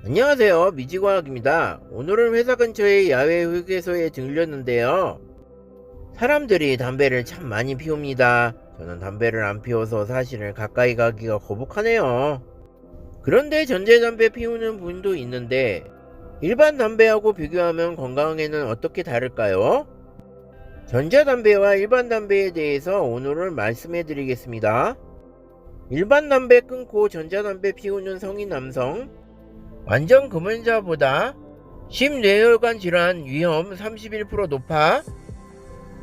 안녕하세요. 미지과학입니다. 오늘은 회사 근처의 야외 휴게소에 들렸는데요. 사람들이 담배를 참 많이 피웁니다. 저는 담배를 안 피워서 사실은 가까이 가기가 거북하네요. 그런데 전자담배 피우는 분도 있는데 일반 담배하고 비교하면 건강에는 어떻게 다를까요? 전자담배와 일반 담배에 대해서 오늘은 말씀해 드리겠습니다. 일반 담배 끊고 전자담배 피우는 성인 남성, 완전 금연자보다 심뇌혈관 질환 위험 31% 높아.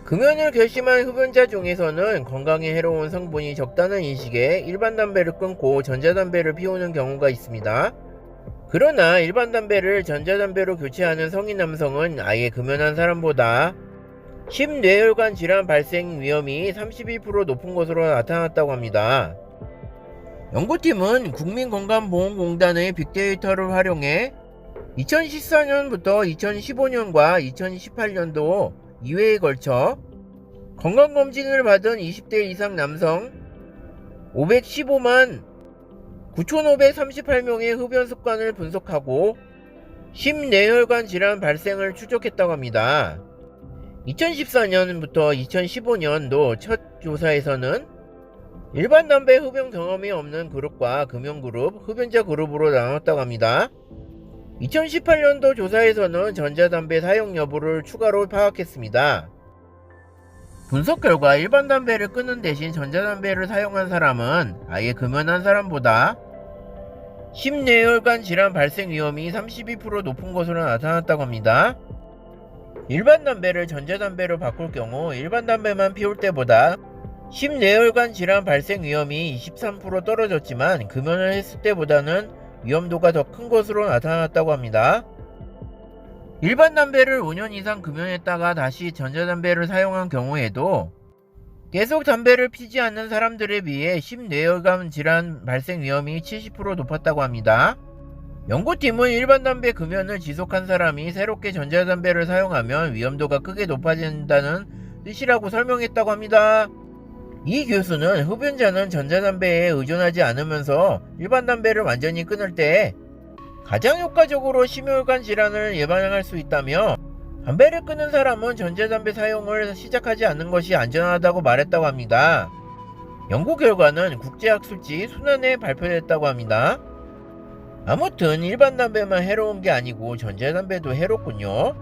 금연을 결심한 흡연자 중에서는 건강에 해로운 성분이 적다는 인식에 일반 담배를 끊고 전자담배를 피우는 경우가 있습니다. 그러나 일반 담배를 전자담배로 교체하는 성인 남성은 아예 금연한 사람보다 심뇌혈관 질환 발생 위험이 32% 높은 것으로 나타났다고 합니다. 연구팀은 국민건강보험공단의 빅데이터를 활용해 2014년부터 2015년과 2018년도 2회에 걸쳐 건강검진을 받은 20대 이상 남성 515만 9,538명의 흡연 습관을 분석하고 심뇌혈관 질환 발생을 추적했다고 합니다. 2014년부터 2015년도 첫 조사에서는 일반 담배 흡연 경험이 없는 그룹과 금연 그룹, 흡연자 그룹으로 나눴다고 합니다. 2018년도 조사에서는 전자담배 사용 여부를 추가로 파악했습니다. 분석 결과 일반 담배를 끊는 대신 전자담배를 사용한 사람은 아예 금연한 사람보다 심뇌혈관 질환 발생 위험이 32% 높은 것으로 나타났다고 합니다. 일반 담배를 전자담배로 바꿀 경우 일반 담배만 피울 때보다 심뇌혈관 질환 발생 위험이 23% 떨어졌지만 금연을 했을 때보다는 위험도가 더 큰 것으로 나타났다고 합니다. 일반 담배를 5년 이상 금연했다가 다시 전자담배를 사용한 경우에도 계속 담배를 피지 않는 사람들에 비해 심뇌혈관 질환 발생 위험이 70% 높았다고 합니다. 연구팀은 일반 담배 금연을 지속한 사람이 새롭게 전자담배를 사용하면 위험도가 크게 높아진다는 뜻이라고 설명했다고 합니다. 이 교수는 흡연자는 전자담배에 의존하지 않으면서 일반 담배를 완전히 끊을 때 가장 효과적으로 심혈관 질환을 예방할 수 있다며 담배를 끊는 사람은 전자담배 사용을 시작하지 않는 것이 안전하다고 말했다고 합니다. 연구 결과는 국제학술지 순환에 발표됐다고 합니다. 아무튼 일반 담배만 해로운 게 아니고 전자담배도 해롭군요.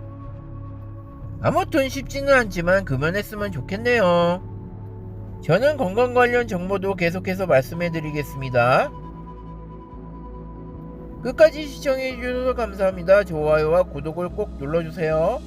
아무튼 쉽지는 않지만 금연했으면 좋겠네요. 저는 건강 관련 정보도 계속해서 말씀해 드리겠습니다. 끝까지 시청해 주셔서 감사합니다. 좋아요와 구독을 꼭 눌러주세요.